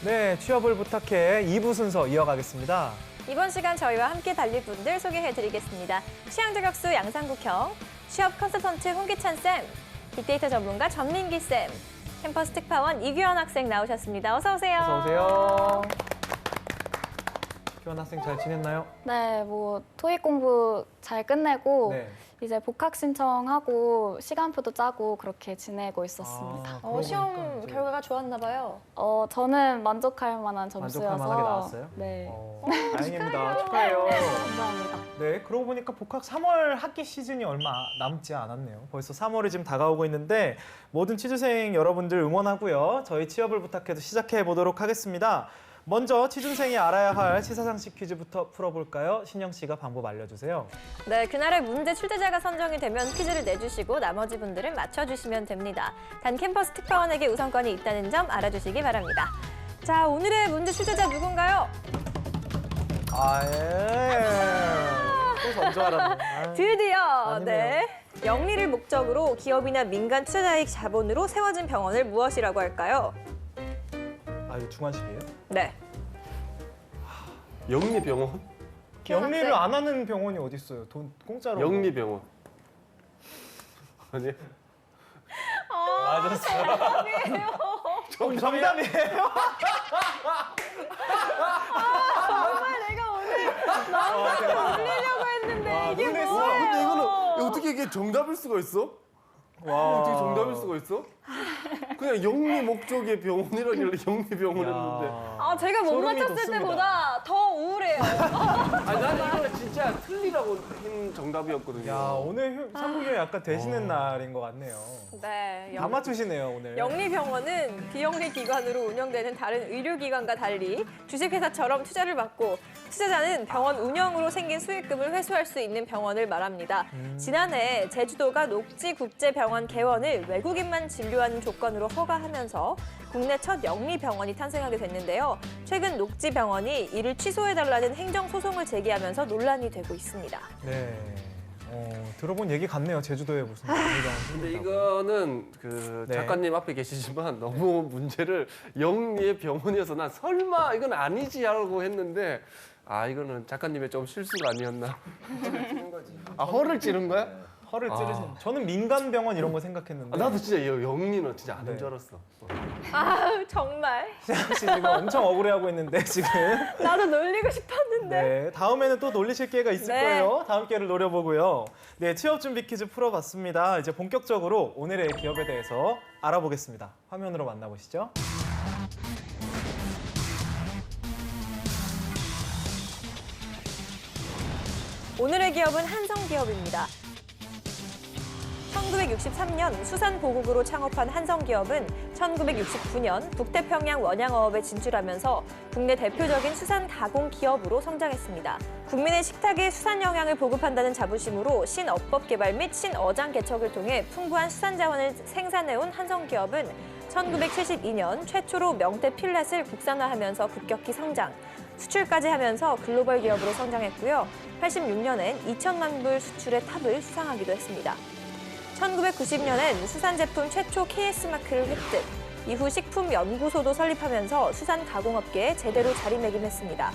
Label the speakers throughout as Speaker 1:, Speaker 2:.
Speaker 1: 네, 취업을 부탁해 2부 순서 이어가겠습니다.
Speaker 2: 이번 시간 저희와 함께 달릴 분들 소개해드리겠습니다. 취향 저격수 양상국형, 취업 컨설턴트 홍기찬 쌤, 빅데이터 전문가 전민기 쌤, 캠퍼스 특파원 이규현 학생 나오셨습니다. 어서 오세요.
Speaker 1: 어서 오세요. 규현 학생 잘 지냈나요?
Speaker 3: 네, 뭐 토익 공부 잘 끝내고
Speaker 1: 네.
Speaker 3: 이제 복학 신청하고 시간표도 짜고 그렇게 지내고 있었습니다.
Speaker 1: 그러고
Speaker 2: 시험
Speaker 1: 보니까 이제
Speaker 2: 결과가 좋았나 봐요.
Speaker 3: 저는 만족할 만한 점수여서
Speaker 1: 만족할 만하게 나왔어요?
Speaker 3: 네,
Speaker 1: 다행입니다. 축하해요.
Speaker 3: 감사합니다.
Speaker 1: 네, 그러고 보니까 복학 3월 학기 시즌이 얼마 남지 않았네요. 벌써 3월이 지금 다가오고 있는데 모든 취준생 여러분들 응원하고요. 저희 취업을 부탁해도 시작해 보도록 하겠습니다. 먼저 취준생이 알아야 할 시사상식 퀴즈부터 풀어볼까요? 신영 씨가 방법 알려주세요.
Speaker 2: 네, 그날의 문제 출제자가 선정이 되면 퀴즈를 내주시고 나머지 분들은 맞춰주시면 됩니다. 단 캠퍼스 특파원에게 우선권이 있다는 점 알아주시기 바랍니다. 자, 오늘의 문제 출제자 누군가요?
Speaker 1: 또 전주 알았네.
Speaker 2: 드디어
Speaker 1: 아니네요.
Speaker 2: 네, 영리를 목적으로 기업이나 민간 투자자의 자본으로 세워진 병원을 무엇이라고 할까요?
Speaker 1: 이거 중환식이에요?
Speaker 2: 네.
Speaker 4: 영리병원?
Speaker 1: 영리를 안 하는 병원이 어디 있어요? 돈 공짜로.
Speaker 4: 영리병원. 아니?
Speaker 1: 맞았어요. 정답이에요?
Speaker 2: 정말 내가 오늘 놀리려고 했는데 이게
Speaker 1: 놀랬어.
Speaker 2: 뭐예요?
Speaker 4: 근데 이거는 어떻게 이게 정답일 수가 있어? 어떻게 정답일 수가 있어? 그냥 영리 목적의 병원이라길래 영리병원 했는데.
Speaker 2: 아, 제가 못
Speaker 1: 소름이
Speaker 2: 맞췄을
Speaker 1: 돋습니다.
Speaker 2: 때보다 더 우울해요.
Speaker 4: 아니 나는 이거는 진짜 틀리라고 한 정답이었거든요.
Speaker 1: 야, 오늘 상국이 약간 되시는 날인 것 같네요.
Speaker 2: 네,
Speaker 1: 다 맞추시네요, 오늘.
Speaker 2: 영리병원은 비영리 기관으로 운영되는 다른 의료기관과 달리 주식회사처럼 투자를 받고 투자자는 병원 운영으로 생긴 수익금을 회수할 수 있는 병원을 말합니다. 지난해 제주도가 녹지국제병원 개원을 외국인만 진료하는 조건으로 허가하면서 국내 첫 영리병원이 탄생하게 됐는데요. 최근 녹지병원이 이를 취소해달라는 행정소송을 제기하면서 논란이 되고 있습니다.
Speaker 1: 네. 들어본 얘기 같네요. 제주도에 무슨 영리병원
Speaker 4: 근데
Speaker 1: 생긴다고.
Speaker 4: 이거는 그
Speaker 1: 네.
Speaker 4: 작가님 앞에 계시지만 너무 문제를 영리의 병원이어서 난 설마 이건 아니지 하고 했는데 이거는 작가님의 좀 실수가 아니었나. 허를 찌른 거야?
Speaker 1: 허를 찌르신. 저는 민간 병원 이런 거 생각했는데.
Speaker 4: 나도 진짜 영리는 진짜 아는
Speaker 1: 네.
Speaker 4: 줄 알았어.
Speaker 2: 아우, 정말.
Speaker 1: 신영 씨 지금 엄청 억울해하고 있는데 지금.
Speaker 2: 나도 놀리고 싶었는데.
Speaker 1: 네, 다음에는 또 놀리실 기회가 있을
Speaker 2: 네.
Speaker 1: 거예요. 다음 기회를 노려보고요. 네, 취업 준비 퀴즈 풀어봤습니다. 이제 본격적으로 오늘의 기업에 대해서 알아보겠습니다. 화면으로 만나보시죠.
Speaker 2: 오늘의 기업은 한성기업입니다. 1963년 수산보국으로 창업한 한성기업은 1969년 북태평양 원양어업에 진출하면서 국내 대표적인 수산 가공 기업으로 성장했습니다. 국민의 식탁에 수산 영양을 보급한다는 자부심으로 신어법 개발 및 신어장 개척을 통해 풍부한 수산 자원을 생산해온 한성기업은 1972년 최초로 명태 필렛을 국산화하면서 급격히 성장, 수출까지 하면서 글로벌 기업으로 성장했고요. 86년엔 2천만 불 수출의 탑을 수상하기도 했습니다. 1990년엔 수산 제품 최초 KS마크를 획득, 이후 식품연구소도 설립하면서 수산 가공업계에 제대로 자리매김했습니다.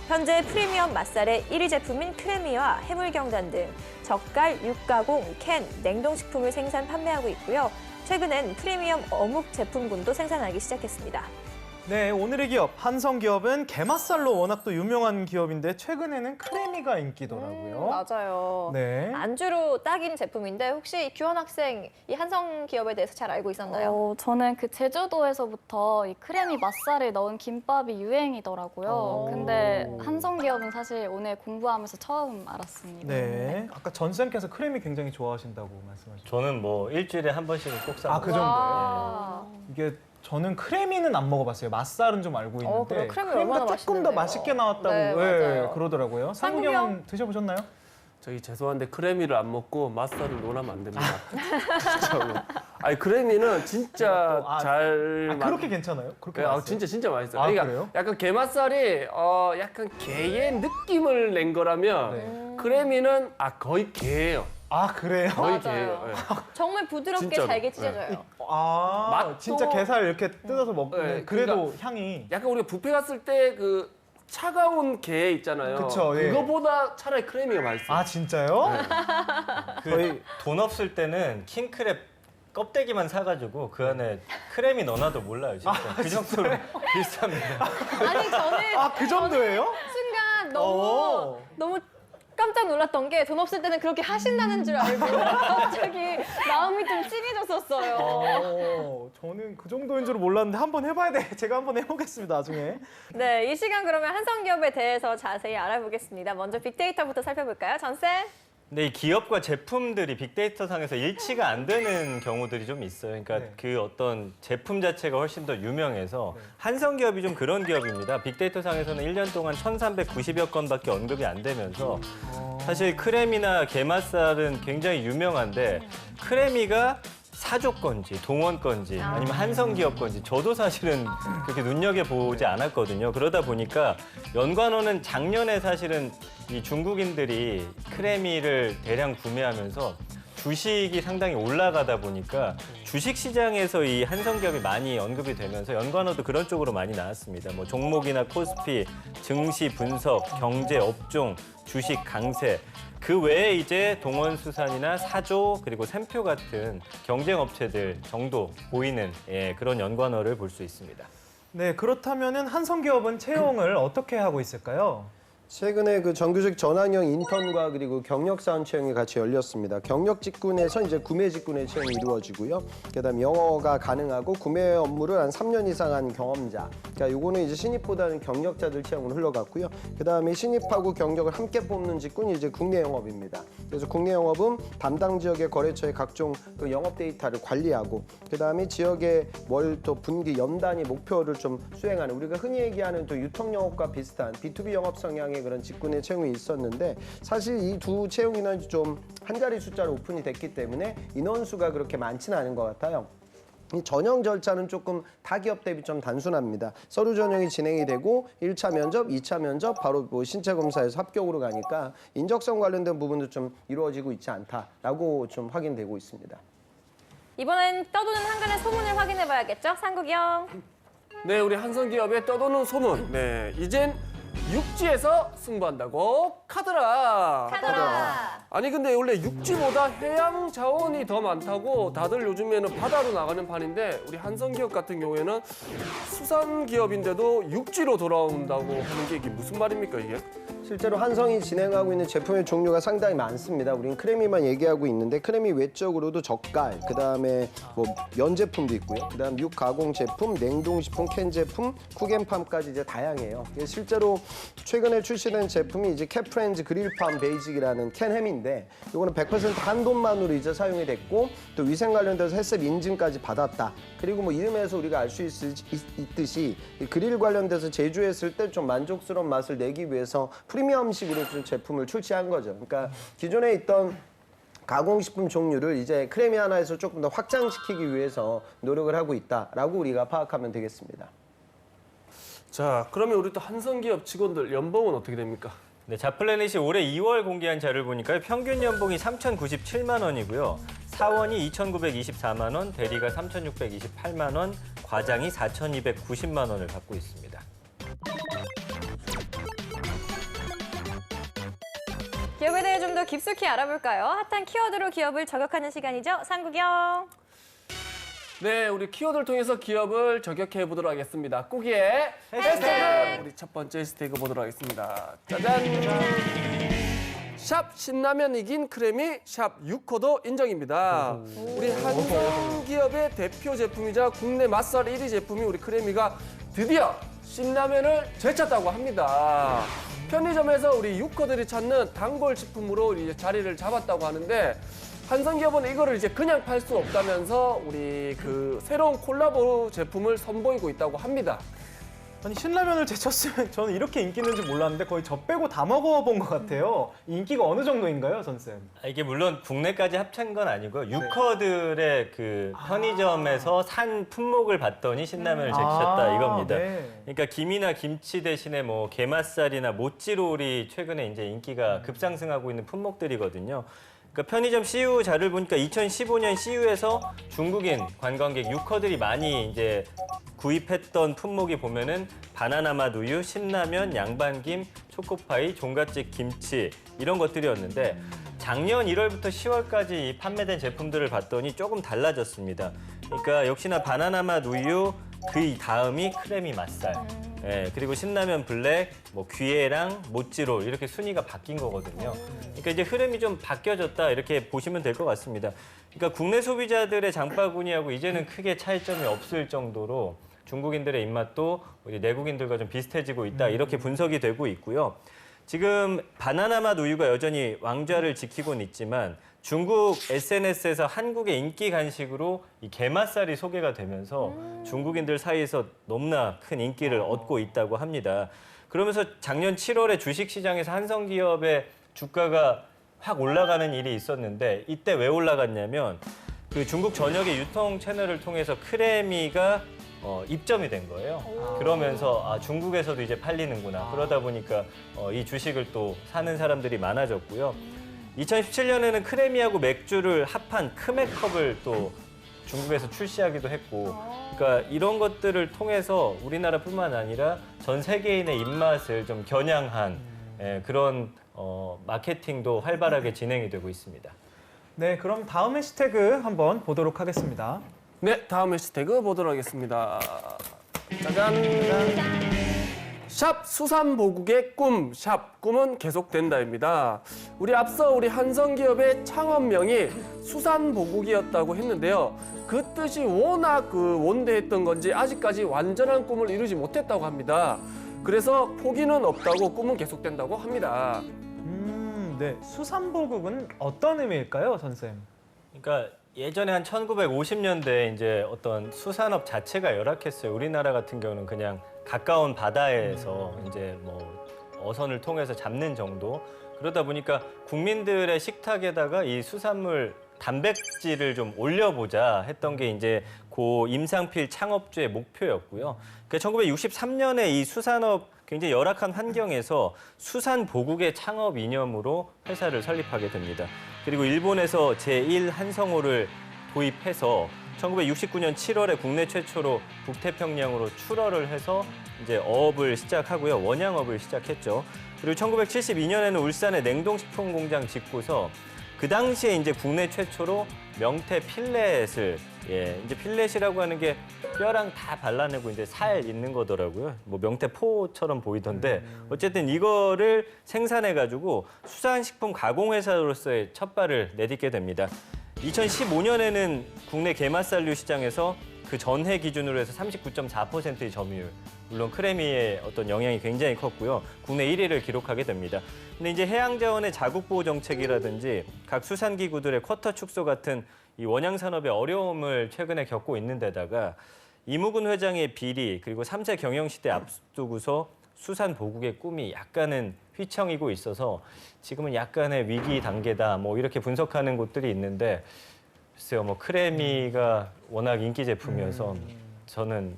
Speaker 2: 현재 프리미엄 맛살의 1위 제품인 크래미와 해물경단 등 젓갈, 육가공, 캔, 냉동식품을 생산 판매하고 있고요. 최근엔 프리미엄 어묵 제품군도 생산하기 시작했습니다.
Speaker 1: 네, 오늘의 기업 한성기업은 게맛살로 워낙 또 유명한 기업인데 최근에는 크래미가 인기더라고요.
Speaker 2: 맞아요.
Speaker 1: 네.
Speaker 2: 안주로 딱인 제품인데 혹시 규현 학생 이 한성기업에 대해서 잘 알고 있었나요?
Speaker 3: 저는 그 제주도에서부터 이 크래미 맛살을 넣은 김밥이 유행이더라고요. 근데 한성기업은 사실 오늘 공부하면서 처음 알았습니다.
Speaker 1: 네. 아까 전 쌤께서 크래미 굉장히 좋아하신다고 말씀하셨죠.
Speaker 5: 저는 뭐 일주일에 한 번씩은 꼭 사
Speaker 1: 그
Speaker 5: 먹어요.
Speaker 1: 정도예요. 이게 저는 크래미는 안 먹어봤어요. 맛살은 좀 알고 있는데
Speaker 2: 그래요? 크래미
Speaker 1: 크래미가
Speaker 2: 얼마나
Speaker 1: 조금 더
Speaker 2: 맛있는데요.
Speaker 1: 맛있게 나왔다고
Speaker 2: 네, 맞아요.
Speaker 1: 그러더라고요. 상국이
Speaker 2: 상국이
Speaker 1: 형 드셔보셨나요?
Speaker 4: 저기 죄송한데 크래미를 안 먹고 맛살을 논하면 안 됩니다. 진짜로. 아니 크래미는 진짜
Speaker 1: 또,
Speaker 4: 잘
Speaker 1: 그렇게 괜찮아요? 그렇게
Speaker 4: 네,
Speaker 1: 맛있어요?
Speaker 4: 진짜 맛있어요.
Speaker 1: 아,
Speaker 4: 그러니까
Speaker 1: 그래요?
Speaker 4: 약간 게맛살이 약간 게의 느낌을 낸 거라면
Speaker 1: 네.
Speaker 4: 크래미는 거의 게예요.
Speaker 1: 아, 그래요?
Speaker 4: 거의
Speaker 2: 맞아요.
Speaker 4: 게예요. 예.
Speaker 2: 정말 부드럽게
Speaker 4: 진짜로.
Speaker 2: 잘게 찢어져요.
Speaker 1: 아,
Speaker 4: 맛도-
Speaker 1: 진짜 게살 이렇게 뜯어서 먹는
Speaker 4: 네,
Speaker 1: 그래도 향이
Speaker 4: 약간 우리가 뷔페 갔을 때 그 차가운 게 있잖아요.
Speaker 1: 그쵸, 예.
Speaker 4: 그거보다 차라리 크래미가 맛있어요.
Speaker 1: 아, 진짜요?
Speaker 5: 그 돈 없을 때는 킹크랩 껍데기만 사가지고 그 안에 크림이 넣어놔도 몰라요, 진짜. 그 정도로 비쌉니다.
Speaker 2: 아니 저는
Speaker 1: 아, 그 정도예요?
Speaker 2: 순간
Speaker 1: 어.
Speaker 2: 너무 깜짝 놀랐던 게 돈 없을 때는 그렇게 하신다는 줄 알고 갑자기 마음이 좀 찡해졌었어요.
Speaker 1: 저는 그 정도인 줄 몰랐는데 한번 해봐야 돼. 제가 한번 해보겠습니다, 나중에.
Speaker 2: 네, 이 시간 그러면 한성기업에 대해서 자세히 알아보겠습니다. 먼저 빅데이터부터 살펴볼까요, 전쌤?
Speaker 5: 근데 이 기업과 제품들이 빅데이터 상에서 일치가 안 되는 경우들이 좀 있어요. 그러니까
Speaker 1: 네.
Speaker 5: 그 어떤 제품 자체가 훨씬 더 유명해서
Speaker 1: 네.
Speaker 5: 한성기업이 좀 그런 기업입니다. 빅데이터 상에서는 1년 동안 1,390여 건밖에 언급이 안 되면서 사실 크래미나 게맛살은 굉장히 유명한데 크래미가 사조 건지 동원 건지 아니면 한성기업 건지 저도 사실은 그렇게 눈여겨보지 않았거든요. 그러다 보니까 연관어는 작년에 사실은 이 중국인들이 크래미를 대량 구매하면서 주식이 상당히 올라가다 보니까 주식 시장에서 이 한성기업이 많이 언급이 되면서 연관어도 그런 쪽으로 많이 나왔습니다. 뭐 종목이나 코스피, 증시 분석, 경제 업종, 주식 강세. 그 외에 이제 동원수산이나 사조 그리고 샘표 같은 경쟁 업체들 정도 보이는 그런 연관어를 볼 수 있습니다.
Speaker 1: 네, 그렇다면은 한성기업은 채용을 어떻게 하고 있을까요?
Speaker 6: 최근에 그 정규직 전환형 인턴과 그리고 경력사원 채용이 같이 열렸습니다. 경력 직군에서 이제 구매 직군의 채용이 이루어지고요. 그다음 영어가 가능하고 구매 업무를 한 3년 이상 한 경험자. 그러니까 요거는 이제 신입보다는 경력자들 채용으로 흘러갔고요. 그다음에 신입하고 경력을 함께 뽑는 직군이 이제 국내 영업입니다. 그래서 국내 영업은 담당 지역의 거래처의 각종 그 영업 데이터를 관리하고 그다음에 지역의 월 또 분기 연단위 목표를 좀 수행하는 우리가 흔히 얘기하는 또 유통 영업과 비슷한 B2B 영업 성향의 그런 직군의 채용이 있었는데 사실 이 두 채용 인원이 좀 한 자리 숫자로 오픈이 됐기 때문에 인원수가 그렇게 많지는 않은 것 같아요. 이 전형 절차는 조금 타 기업 대비 좀 단순합니다. 서류 전형이 진행이 되고 1차 면접, 2차 면접, 바로 뭐 신체 검사에서 합격으로 가니까 인적성 관련된 부분도 좀 이루어지고 있지 않다라고 좀 확인되고 있습니다.
Speaker 2: 이번엔 떠도는 한간의 소문을 확인해봐야겠죠, 상국이 형?
Speaker 4: 네, 우리 한성기업의 떠도는 소문. 네, 이젠 육지에서 승부한다고 카더라.
Speaker 2: 카더라.
Speaker 4: 아니 근데 원래 육지보다 해양 자원이 더 많다고 다들 요즘에는 바다로 나가는 판인데 우리 한성기업 같은 경우에는 수산 기업인데도 육지로 돌아온다고 하는 게 이게 무슨 말입니까 이게?
Speaker 6: 실제로 한성이 진행하고 있는 제품의 종류가 상당히 많습니다. 우리는 크래미만 얘기하고 있는데 크래미 외적으로도 젓갈, 그다음에 뭐 면 제품도 있고요. 그다음 육 가공 제품, 냉동식품, 캔 제품, 쿡앤팜까지 이제 다양해요. 실제로 최근에 출시된 제품이 이제 캡프렌즈 그릴팜 베이직이라는 캔햄인데 이거는 100% 한돈만으로 이제 사용이 됐고 또 위생 관련돼서 햇셉 인증까지 받았다. 그리고 뭐 이름에서 우리가 알 수 있듯이 이 그릴 관련돼서 제조했을 때 좀 만족스러운 맛을 내기 위해서 프리미엄식으로 좀 제품을 출시한 거죠. 그러니까 기존에 있던 가공식품 종류를 이제 크래미 하나에서 조금 더 확장시키기 위해서 노력을 하고 있다라고 우리가 파악하면 되겠습니다.
Speaker 4: 자, 그러면 우리 또 한성기업 직원들 연봉은 어떻게 됩니까?
Speaker 5: 네, 자플래닛이 올해 2월 공개한 자료를 보니까 평균 연봉이 3,097만 원이고요. 사원이 2,924만 원, 대리가 3,628만 원, 과장이 4,290만 원을 받고 있습니다.
Speaker 2: 기업에 대해 좀 더 깊숙이 알아볼까요? 핫한 키워드로 기업을 저격하는 시간이죠, 상국이 형.
Speaker 4: 네, 우리 키워드를 통해서 기업을 저격해 보도록 하겠습니다. 꾸기의
Speaker 2: 해시태그!
Speaker 4: 우리 첫 번째 해시태그 보도록 하겠습니다. 짜잔! 샵 신라면 이긴 크래미 샵 6호도 인정입니다. 우리 한성기업의 대표 제품이자 국내 맛살 1위 제품이 우리 크래미가 드디어 신라면을 되찾다고 합니다. 편의점에서 우리 6호들이 찾는 단골 식품으로 이제 자리를 잡았다고 하는데 한성기업은 이거를 이제 그냥 팔 수 없다면서 우리 그 새로운 콜라보 제품을 선보이고 있다고 합니다.
Speaker 1: 아니, 신라면을 제쳤으면 저는 이렇게 인기 있는지 몰랐는데 거의 저 빼고 다 먹어본 것 같아요. 인기가 어느 정도인가요, 전쌤?
Speaker 5: 이게 물론 국내까지 합친 건 아니고요. 유커들의 그 편의점에서 산 품목을 봤더니 신라면을 제쳤다 이겁니다.
Speaker 1: 네.
Speaker 5: 그러니까 김이나 김치 대신에 뭐 게맛살이나 모찌롤이 최근에 이제 인기가 급상승하고 있는 품목들이거든요. 그러니까 편의점 CU 자료를 보니까 2015년 CU에서 중국인 관광객 유커들이 많이 이제 구입했던 품목이 보면은 바나나 맛 우유, 신라면, 양반김, 초코파이, 종갓집 김치 이런 것들이었는데 작년 1월부터 10월까지 판매된 제품들을 봤더니 조금 달라졌습니다. 그러니까 역시나 바나나 맛 우유, 그 다음이 크래미 맛살, 예, 그리고 신라면 블랙, 뭐 귀애랑 모찌롤 이렇게 순위가 바뀐 거거든요. 그러니까 이제 흐름이 좀 바뀌어졌다 이렇게 보시면 될 것 같습니다. 그러니까 국내 소비자들의 장바구니하고 이제는 크게 차이점이 없을 정도로 중국인들의 입맛도 이제 내국인들과 좀 비슷해지고 있다 이렇게 분석이 되고 있고요. 지금 바나나 맛 우유가 여전히 왕좌를 지키고는 있지만 중국 SNS에서 한국의 인기 간식으로 이 게맛살이 소개가 되면서 중국인들 사이에서 너무나 큰 인기를 얻고 있다고 합니다. 그러면서 작년 7월에 주식시장에서 한성기업의 주가가 확 올라가는 일이 있었는데 이때 왜 올라갔냐면 그 중국 전역의 유통 채널을 통해서 크래미가 입점이 된 거예요. 그러면서 중국에서도 이제 팔리는구나. 그러다 보니까 이 주식을 또 사는 사람들이 많아졌고요. 2017년에는 크래미하고 맥주를 합한 크맥컵을 또 중국에서 출시하기도 했고, 그러니까 이런 것들을 통해서 우리나라뿐만 아니라 전 세계인의 입맛을 좀 겨냥한 그런 마케팅도 활발하게 진행이 되고 있습니다.
Speaker 1: 네, 그럼 다음 해시태그 한번 보도록 하겠습니다.
Speaker 4: 네, 다음 해시태그 보도록 하겠습니다. 짜잔. 샵 수산보국의 꿈, 샵 꿈은 계속된다입니다. 우리 한성기업의 창업명이 수산보국이었다고 했는데요. 그 뜻이 워낙 원대했던 건지 아직까지 완전한 꿈을 이루지 못했다고 합니다. 그래서 포기는 없다고 꿈은 계속된다고 합니다.
Speaker 1: 네, 수산보국은 어떤 의미일까요, 선생님?
Speaker 5: 그러니까 예전에 한 1950년대에 이제 어떤 수산업 자체가 열악했어요. 우리나라 같은 경우는 그냥 가까운 바다에서 이제 뭐 어선을 통해서 잡는 정도. 그러다 보니까 국민들의 식탁에다가 이 수산물 단백질을 좀 올려보자 했던 게 이제 고 임상필 창업주의 목표였고요. 그러니까 1963년에 이 수산업 굉장히 열악한 환경에서 수산보국의 창업 이념으로 회사를 설립하게 됩니다. 그리고 일본에서 제1 한성호를 도입해서 1969년 7월에 국내 최초로 북태평양으로 출어를 해서 이제 어업을 시작하고요. 원양업을 시작했죠. 그리고 1972년에는 울산에 냉동식품 공장 짓고서 그 당시에 이제 국내 최초로 명태 필렛을 이제 필렛이라고 하는 게 뼈랑 다 발라내고 이제 살 있는 거더라고요. 뭐 명태포처럼 보이던데 어쨌든 이거를 생산해가지고 수산식품 가공회사로서의 첫 발을 내딛게 됩니다. 2015년에는 국내 게맛살류 시장에서 그 전해 기준으로 해서 39.4%의 점유율. 물론 크래미의 어떤 영향이 굉장히 컸고요. 국내 1위를 기록하게 됩니다. 근데 이제 해양자원의 자국보호 정책이라든지 각 수산기구들의 쿼터 축소 같은 이 원양 산업의 어려움을 최근에 겪고 있는 데다가 이무근 회장의 비리 그리고 3세 경영시대 앞두고서 수산보국의 꿈이 약간은 휘청이고 있어서 지금은 약간의 위기 단계다 뭐 이렇게 분석하는 곳들이 있는데 글쎄요 뭐 크래미가 워낙 인기 제품이어서 저는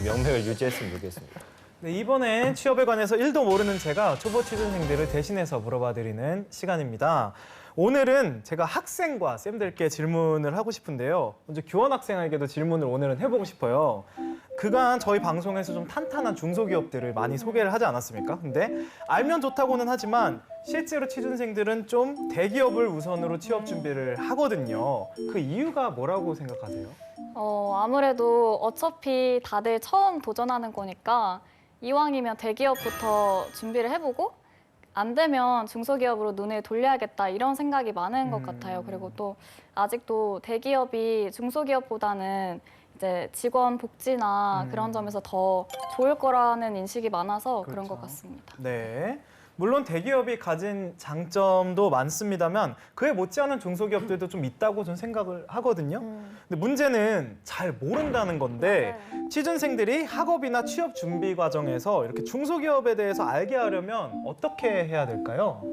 Speaker 5: 명맥을 유지했으면 좋겠습니다.
Speaker 1: 네, 이번엔 취업에 관해서 1도 모르는 제가 초보 취준생들을 대신해서 물어봐드리는 시간입니다. 오늘은 제가 학생과 쌤들께 질문을 하고 싶은데요. 먼저 교원 학생에게도 질문을 오늘은 해보고 싶어요. 그간 저희 방송에서 좀 탄탄한 중소기업들을 많이 소개를 하지 않았습니까? 근데 알면 좋다고는 하지만 실제로 취준생들은 좀 대기업을 우선으로 취업 준비를 하거든요. 그 이유가 뭐라고 생각하세요?
Speaker 3: 아무래도 어차피 다들 처음 도전하는 거니까 이왕이면 대기업부터 준비를 해보고 안 되면 중소기업으로 눈을 돌려야겠다 이런 생각이 많은 것 같아요. 그리고 또 아직도 대기업이 중소기업보다는 이제 직원 복지나 그런 점에서 더 좋을 거라는 인식이 많아서 그런
Speaker 1: 그렇죠.
Speaker 3: 것 같습니다.
Speaker 1: 네. 물론 대기업이 가진 장점도 많습니다만 그에 못지않은 중소기업들도 좀 있다고 저는 생각을 하거든요. 근데 문제는 잘 모른다는 건데 취준생들이 학업이나 취업 준비 과정에서 이렇게 중소기업에 대해서 알게 하려면 어떻게 해야 될까요?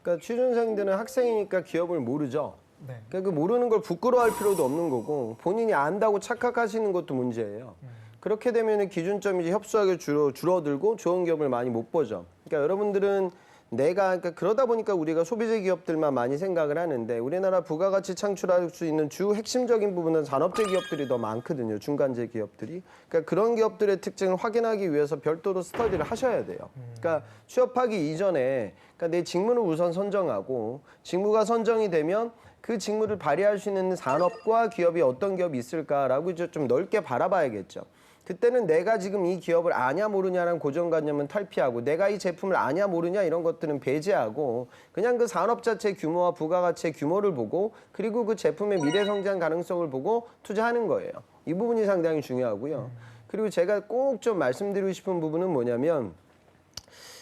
Speaker 6: 그러니까 취준생들은 학생이니까 기업을 모르죠.
Speaker 1: 네.
Speaker 6: 그러니까 그 모르는 걸 부끄러워할 필요도 없는 거고 본인이 안다고 착각하시는 것도 문제예요. 그렇게 되면 기준점이 이제 협소하게 줄어들고 좋은 기업을 많이 못 보죠. 그러니까 여러분들은 그러니까 그러다 보니까 우리가 소비재 기업들만 많이 생각을 하는데 우리나라 부가가치 창출할 수 있는 주 핵심적인 부분은 산업재 기업들이 더 많거든요. 중간재 기업들이. 그러니까 그런 기업들의 특징을 확인하기 위해서 별도로 스터디를 하셔야 돼요. 그러니까 취업하기 이전에 그러니까 내 직무를 우선 선정하고 직무가 선정이 되면 그 직무를 발휘할 수 있는 산업과 기업이 어떤 기업이 있을까라고 이제 좀 넓게 바라봐야겠죠. 그때는 내가 지금 이 기업을 아냐 모르냐라는 고정관념은 탈피하고 내가 이 제품을 아냐 모르냐 이런 것들은 배제하고 그냥 그 산업 자체 규모와 부가가치의 규모를 보고 그리고 그 제품의 미래 성장 가능성을 보고 투자하는 거예요. 이 부분이 상당히 중요하고요. 그리고 제가 꼭 좀 말씀드리고 싶은 부분은 뭐냐면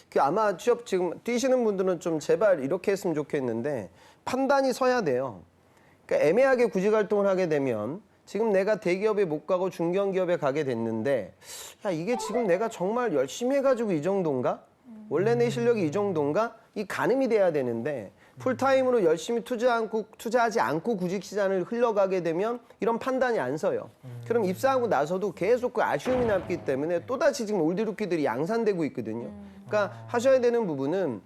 Speaker 6: 그 아마 취업 지금 뛰시는 분들은 좀 제발 이렇게 했으면 좋겠는데 판단이 서야 돼요. 그러니까 애매하게 구직 활동을 하게 되면 지금 내가 대기업에 못 가고 중견기업에 가게 됐는데 야 이게 지금 내가 정말 열심히 해가지고 이 정도인가? 원래 내 실력이 이 정도인가? 이 가늠이 돼야 되는데 풀타임으로 열심히 투자하지 않고 구직 시장을 흘러가게 되면 이런 판단이 안 서요. 그럼 입사하고 나서도 계속 그 아쉬움이 남기 때문에 또다시 지금 올드루키들이 양산되고 있거든요. 그러니까 하셔야 되는 부분은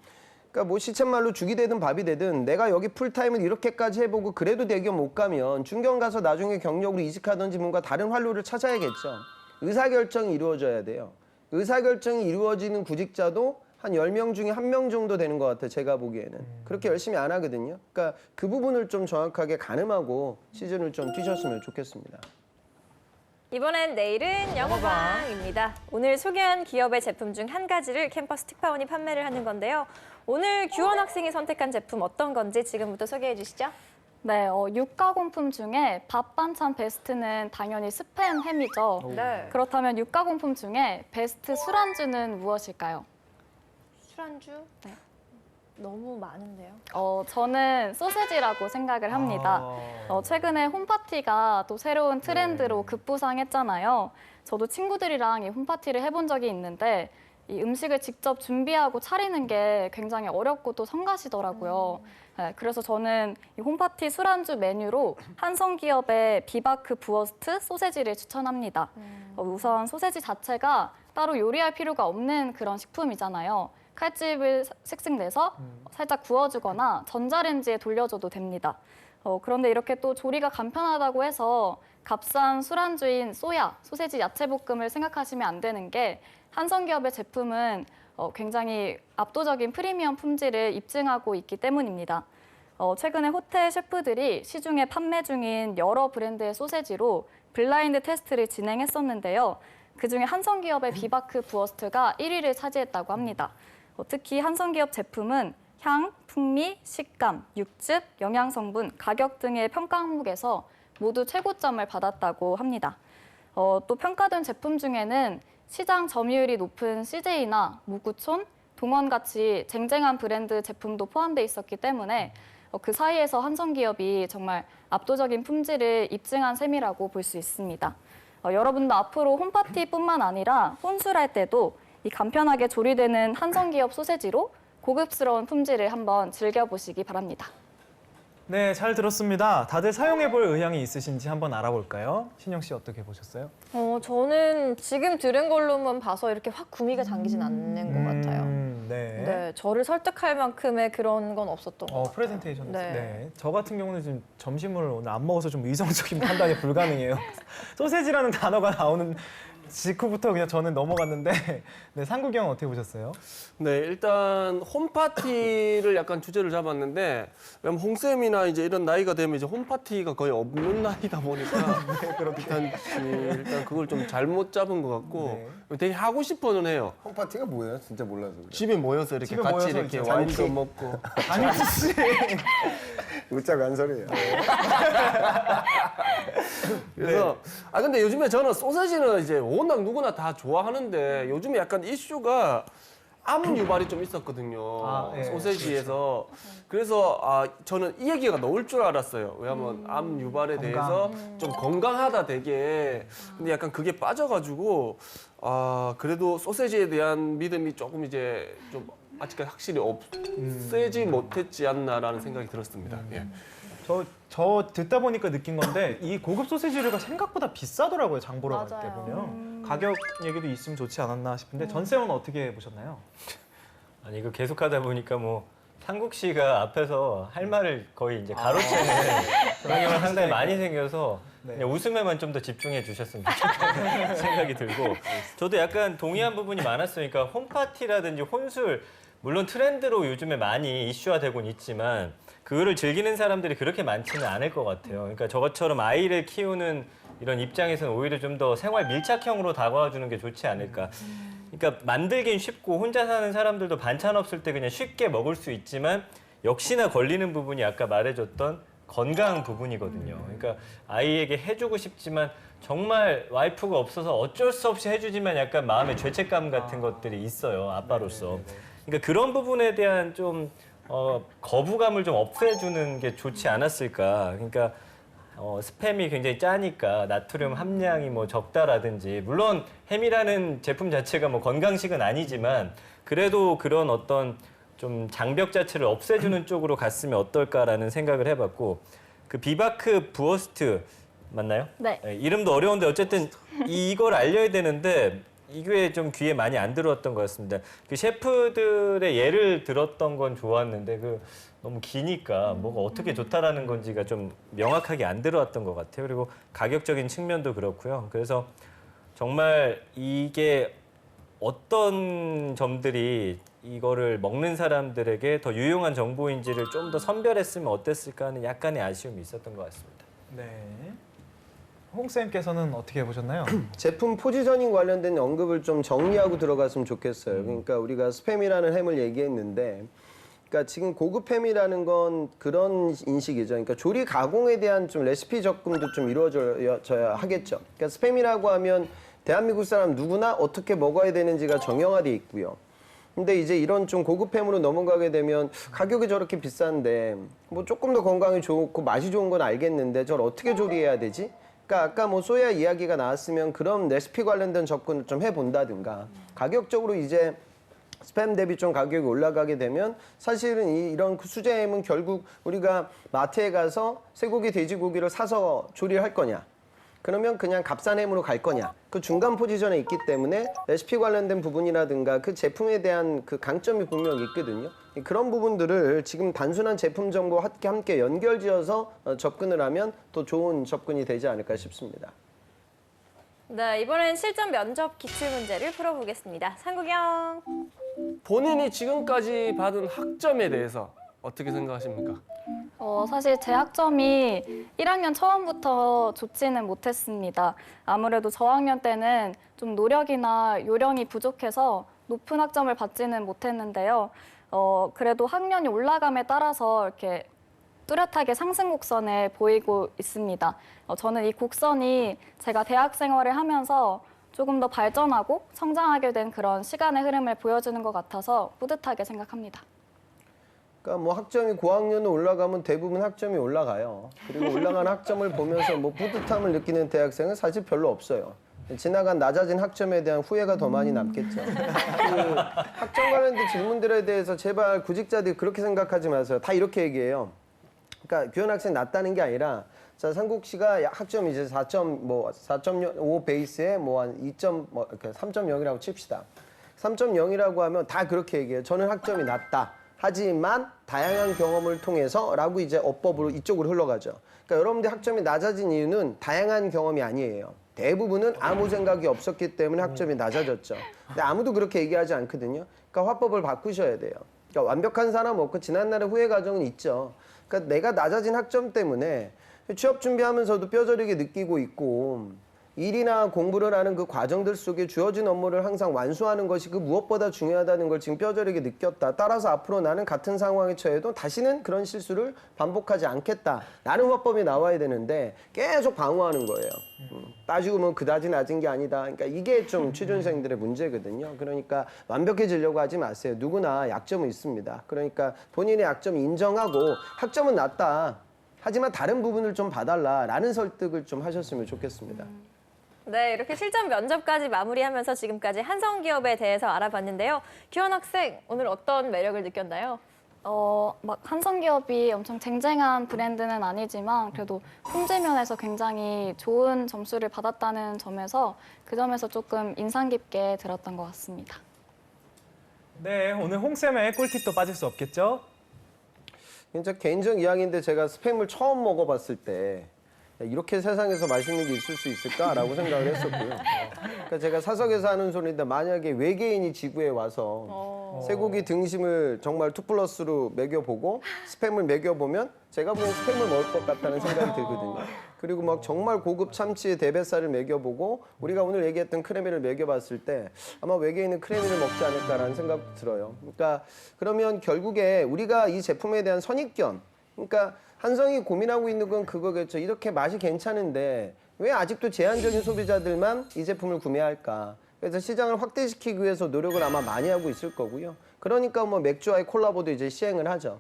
Speaker 6: 그러니까 뭐 시쳇말로 죽이 되든 밥이 되든 내가 여기 풀타임을 이렇게까지 해보고 그래도 대기업 못 가면 중견 가서 나중에 경력으로 이직하든지 뭔가 다른 활로를 찾아야겠죠. 의사결정이 이루어져야 돼요. 의사결정이 이루어지는 구직자도 한 10명 중에 1명 정도 되는 것 같아요. 제가 보기에는. 그렇게 열심히 안 하거든요. 그러니까 그 부분을 좀 정확하게 가늠하고 시즌을 좀 뛰셨으면 좋겠습니다.
Speaker 2: 이번엔 내일은 영어방입니다. 오늘 소개한 기업의 제품 중 한 가지를 캠퍼스 특파원이 판매를 하는 건데요. 오늘 규원 학생이 선택한 제품 어떤 건지 지금부터 소개해 주시죠.
Speaker 3: 네, 육가공품 중에 밥 반찬 베스트는 당연히 스팸 햄이죠.
Speaker 2: 네.
Speaker 3: 그렇다면 육가공품 중에 베스트 술안주는 무엇일까요?
Speaker 2: 술안주?
Speaker 3: 네.
Speaker 2: 너무 많은데요.
Speaker 3: 저는 소세지라고 생각을 합니다. 최근에 홈파티가 또 새로운 트렌드로 급부상했잖아요. 저도 친구들이랑 이 홈파티를 해본 적이 있는데 이 음식을 직접 준비하고 차리는 게 굉장히 어렵고 또 성가시더라고요. 네, 그래서 저는 이 홈파티 술안주 메뉴로 한성기업의 비바크 부어스트 소세지를 추천합니다. 우선 소세지 자체가 따로 요리할 필요가 없는 그런 식품이잖아요. 칼집을 슥슥 내서 살짝 구워주거나 전자레인지에 돌려줘도 됩니다. 그런데 이렇게 또 조리가 간편하다고 해서 값싼 술안주인 소야, 소세지 야채볶음을 생각하시면 안 되는 게 한성기업의 제품은 굉장히 압도적인 프리미엄 품질을 입증하고 있기 때문입니다. 최근에 호텔 셰프들이 시중에 판매 중인 여러 브랜드의 소세지로 블라인드 테스트를 진행했었는데요. 그중에 한성기업의 비바크 부어스트가 1위를 차지했다고 합니다. 특히 한성기업 제품은 향, 풍미, 식감, 육즙, 영양성분, 가격 등의 평가 항목에서 모두 최고점을 받았다고 합니다. 또 평가된 제품 중에는 시장 점유율이 높은 CJ나 무구촌, 동원같이 쟁쟁한 브랜드 제품도 포함돼 있었기 때문에 그 사이에서 한성기업이 정말 압도적인 품질을 입증한 셈이라고 볼 수 있습니다. 여러분도 앞으로 홈파티뿐만 아니라 혼술할 때도 이 간편하게 조리되는 한성기업 소세지로 고급스러운 품질을 한번 즐겨보시기 바랍니다.
Speaker 1: 네, 잘 들었습니다. 다들 사용해볼 의향이 있으신지 한번 알아볼까요? 신영 씨 어떻게 보셨어요?
Speaker 2: 저는 지금 들은 걸로만 봐서 이렇게 확 구미가 당기진 않는 것 같아요.
Speaker 1: 네.
Speaker 2: 네, 저를 설득할 만큼의 그런 건 없었던 것 같아요.
Speaker 1: 프레젠테이션.
Speaker 2: 네.
Speaker 1: 네. 저 같은 경우는 지금 점심을 오늘 안 먹어서 좀 의정적인 판단이 불가능해요. 소세지라는 단어가 나오는 직후부터 그냥 저는 넘어갔는데 네, 상국이 형 어떻게 보셨어요?
Speaker 4: 네, 일단 홈파티를 약간 주제를 잡았는데 왜냐면 홍쌤이나 이제 이런 나이가 되면 이제 홈파티가 거의 없는 나이다 보니까 일단 그걸 좀 잘못 잡은 것 같고 되게 하고 싶어는 해요.
Speaker 6: 홈파티가 뭐예요? 진짜 몰라서 그래요.
Speaker 4: 집에 모여서 이렇게
Speaker 1: 집에
Speaker 4: 같이
Speaker 1: 모여서
Speaker 4: 이렇게
Speaker 1: 이렇게
Speaker 4: 와인도
Speaker 6: 잔치.
Speaker 4: 먹고
Speaker 1: 안익수 씨.
Speaker 6: 웃자고 한 소리예요.
Speaker 4: 그래서 근데 요즘에 저는 소세지는 이제 워낙 누구나 다 좋아하는데 요즘에 약간 이슈가 암 유발이 좀 있었거든요.
Speaker 1: 예.
Speaker 4: 소세지에서. 그래서 저는 이 얘기가 나올 줄 알았어요. 왜냐면 암 유발에 대해서 좀 건강하다 되게. 근데 약간 그게 빠져가지고 그래도 소세지에 대한 믿음이 조금 이제 좀 아직까지 확실히 없애지 못했지 않나라는 생각이 들었습니다. 예.
Speaker 1: 저 듣다 보니까 느낀 건데 이 고급 소세지류가 생각보다 비싸더라고요. 장 보러 갈 때
Speaker 2: 맞아요.
Speaker 1: 보면. 가격 얘기도 있으면 좋지 않았나 싶은데 전세원 어떻게 보셨나요?
Speaker 5: 아니 이거 계속하다 보니까 뭐 상국 씨가 앞에서 할 말을 거의 이제 가로채는 그런 경우가 상당히 많이 생겨서
Speaker 1: 네.
Speaker 5: 그냥 웃음에만 좀 더 집중해 주셨으면 좋겠다는 생각이 들고 저도 약간 동의한 부분이 많았으니까 홈파티라든지 혼술 물론 트렌드로 요즘에 많이 이슈화되곤 있지만 그거를 즐기는 사람들이 그렇게 많지는 않을 것 같아요. 그러니까 저것처럼 아이를 키우는 이런 입장에서는 오히려 좀 더 생활 밀착형으로 다가와 주는 게 좋지 않을까. 그러니까 만들긴 쉽고 혼자 사는 사람들도 반찬 없을 때 그냥 쉽게 먹을 수 있지만 역시나 걸리는 부분이 아까 말해줬던 건강 부분이거든요. 그러니까 아이에게 해주고 싶지만 정말 와이프가 없어서 어쩔 수 없이 해주지만 약간 마음의 죄책감 같은 것들이 있어요. 아빠로서. 그러니까 그런 부분에 대한 좀 거부감을 좀 없애주는 게 좋지 않았을까. 그러니까 스팸이 굉장히 짜니까 나트륨 함량이 뭐 적다라든지 물론 햄이라는 제품 자체가 뭐 건강식은 아니지만 그래도 그런 어떤 좀 장벽 자체를 없애주는 쪽으로 갔으면 어떨까라는 생각을 해봤고 그 비바크 부어스트 맞나요?
Speaker 3: 네.
Speaker 5: 이름도 어려운데 어쨌든 이걸 알려야 되는데 이게 좀 귀에 많이 안 들어왔던 것 같습니다. 그 셰프들의 예를 들었던 건 좋았는데 그 너무 기니까 뭐가 어떻게 좋다라는 건지가 좀 명확하게 안 들어왔던 것 같아요. 그리고 가격적인 측면도 그렇고요. 그래서 정말 이게 어떤 점들이 이거를 먹는 사람들에게 더 유용한 정보인지를 좀 더 선별했으면 어땠을까 하는 약간의 아쉬움이 있었던 것 같습니다.
Speaker 1: 네. 홍쌤께서는 어떻게 보셨나요?
Speaker 6: 제품 포지셔닝 관련된 언급을 좀 정리하고 들어갔으면 좋겠어요. 그러니까 우리가 스팸이라는 햄을 얘기했는데 그러니까 지금 고급 햄이라는 건 그런 인식이죠. 그러니까 조리 가공에 대한 좀 레시피 접근도 좀 이루어져야 하겠죠. 그러니까 스팸이라고 하면 대한민국 사람 누구나 어떻게 먹어야 되는지가 정형화돼 있고요. 근데 이제 이런 좀 고급 햄으로 넘어가게 되면 가격이 저렇게 비싼데 뭐 조금 더 건강이 좋고 맛이 좋은 건 알겠는데 저걸 어떻게 조리해야 되지? 그러니까 아까 뭐 소야 이야기가 나왔으면 그런 레시피 관련된 접근을 좀 해본다든가 가격적으로 이제 스팸 대비 좀 가격이 올라가게 되면 사실은 이런 수제햄은 결국 우리가 마트에 가서 쇠고기, 돼지고기를 사서 조리를 할 거냐 그러면 그냥 값싼 햄으로 갈 거냐 그 중간 포지션에 있기 때문에 레시피 관련된 부분이라든가 그 제품에 대한 그 강점이 분명히 있거든요. 그런 부분들을 지금 단순한 제품 정보와 함께 연결지어서 접근을 하면 더 좋은 접근이 되지 않을까 싶습니다.
Speaker 2: 네, 이번엔 실전 면접 기출문제를 풀어보겠습니다. 상국형.
Speaker 4: 본인이 지금까지 받은 학점에 대해서 어떻게 생각하십니까?
Speaker 3: 사실 제 학점이 1학년 처음부터 좋지는 못했습니다. 아무래도 저학년 때는 좀 노력이나 요령이 부족해서 높은 학점을 받지는 못했는데요. 그래도 학년이 올라감에 따라서 이렇게 뚜렷하게 상승 곡선에 보이고 있습니다. 저는 이 곡선이 제가 대학 생활을 하면서 조금 더 발전하고 성장하게 된 그런 시간의 흐름을 보여주는 것 같아서 뿌듯하게 생각합니다.
Speaker 6: 그러니까 뭐 학점이 고학년으로 올라가면 대부분 학점이 올라가요. 그리고 올라간 학점을 보면서 뭐 뿌듯함을 느끼는 대학생은 사실 별로 없어요. 지나간 낮아진 학점에 대한 후회가 더 많이 남겠죠. 그 학점 관련된 질문들에 대해서 제발 구직자들이 그렇게 생각하지 마세요. 다 이렇게 얘기해요. 그러니까 교환 학생 낮다는 게 아니라 자 상국 씨가 학점 이제 4.5 베이스에 뭐 한 3.0이라고 칩시다. 3.0이라고 하면 다 그렇게 얘기해요. 저는 학점이 낮다. 하지만 다양한 경험을 통해서라고 이제 어법으로 이쪽으로 흘러가죠. 그러니까 여러분들 학점이 낮아진 이유는 다양한 경험이 아니에요. 대부분은 아무 생각이 없었기 때문에 학점이 낮아졌죠. 근데 아무도 그렇게 얘기하지 않거든요. 그러니까 화법을 바꾸셔야 돼요. 그러니까 완벽한 사람 없고 지난날의 후회 과정은 있죠. 그러니까 내가 낮아진 학점 때문에 취업 준비하면서도 뼈저리게 느끼고 있고 일이나 공부를 하는 그 과정들 속에 주어진 업무를 항상 완수하는 것이 그 무엇보다 중요하다는 걸 지금 뼈저리게 느꼈다. 따라서 앞으로 나는 같은 상황에 처해도 다시는 그런 실수를 반복하지 않겠다라는 화법이 나와야 되는데 계속 방어하는 거예요. 따지고 보면 그다지 낮은 게 아니다. 그러니까 이게 좀 취준생들의 문제거든요. 그러니까 완벽해지려고 하지 마세요. 누구나 약점은 있습니다. 그러니까 본인의 약점을 인정하고 학점은 낮다. 하지만 다른 부분을 좀 봐달라라는 설득을 좀 하셨으면 좋겠습니다.
Speaker 2: 네, 이렇게 실전 면접까지 마무리하면서 지금까지 한성기업에 대해서 알아봤는데요. 규현 학생, 오늘 어떤 매력을 느꼈나요?
Speaker 3: 막 한성기업이 엄청 쟁쟁한 브랜드는 아니지만 그래도 품질 면에서 굉장히 좋은 점수를 받았다는 점에서 그 점에서 조금 인상 깊게 들었던 것 같습니다.
Speaker 1: 네, 오늘 홍쌤의 꿀팁도 빠질 수 없겠죠?
Speaker 6: 진짜 개인적 이야기인데 제가 스팸을 처음 먹어봤을 때 야, 이렇게 세상에서 맛있는 게 있을 수 있을까라고 생각을 했었고요. 그러니까 제가 사석에서 하는 소리인데 만약에 외계인이 지구에 와서 쇠고기 등심을 정말 2+로 먹여보고 스팸을 먹여보면 제가 보기엔 스팸을 먹을 것 같다는 생각이 들거든요. 그리고 막 정말 고급 참치에 대뱃살을 먹여보고 우리가 오늘 얘기했던 크래미를 먹여봤을 때 아마 외계인은 크래미를 먹지 않을까라는 생각도 들어요. 그러니까 그러면 결국에 우리가 이 제품에 대한 선입견, 그러니까 한성이 고민하고 있는 건 그거겠죠. 이렇게 맛이 괜찮은데 왜 아직도 제한적인 소비자들만 이 제품을 구매할까? 그래서 시장을 확대시키기 위해서 노력을 아마 많이 하고 있을 거고요. 그러니까 뭐 맥주와의 콜라보도 이제 시행을 하죠.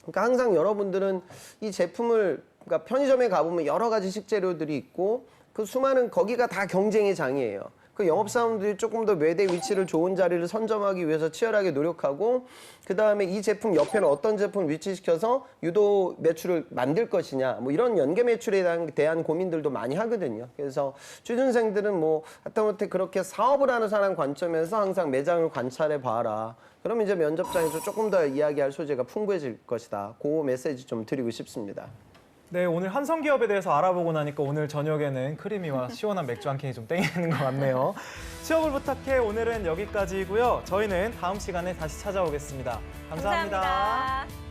Speaker 6: 그러니까 항상 여러분들은 이 제품을 그러니까 편의점에 가보면 여러 가지 식재료들이 있고 그 수많은 거기가 다 경쟁의 장이에요. 그 영업사원들이 조금 더 매대 위치를 좋은 자리를 선점하기 위해서 치열하게 노력하고 그다음에 이 제품 옆에는 어떤 제품을 위치시켜서 유도 매출을 만들 것이냐 뭐 이런 연계 매출에 대한 고민들도 많이 하거든요. 그래서 취준생들은 뭐 하다못해 그렇게 사업을 하는 사람 관점에서 항상 매장을 관찰해 봐라. 그러면 이제 면접장에서 조금 더 이야기할 소재가 풍부해질 것이다. 그 메시지 좀 드리고 싶습니다.
Speaker 1: 네, 오늘 한성기업에 대해서 알아보고 나니까 오늘 저녁에는 크리미와 시원한 맥주 한 캔이 좀 땡기는 것 같네요. 취업을 부탁해 오늘은 여기까지고요. 저희는 다음 시간에 다시 찾아오겠습니다. 감사합니다.
Speaker 2: 감사합니다.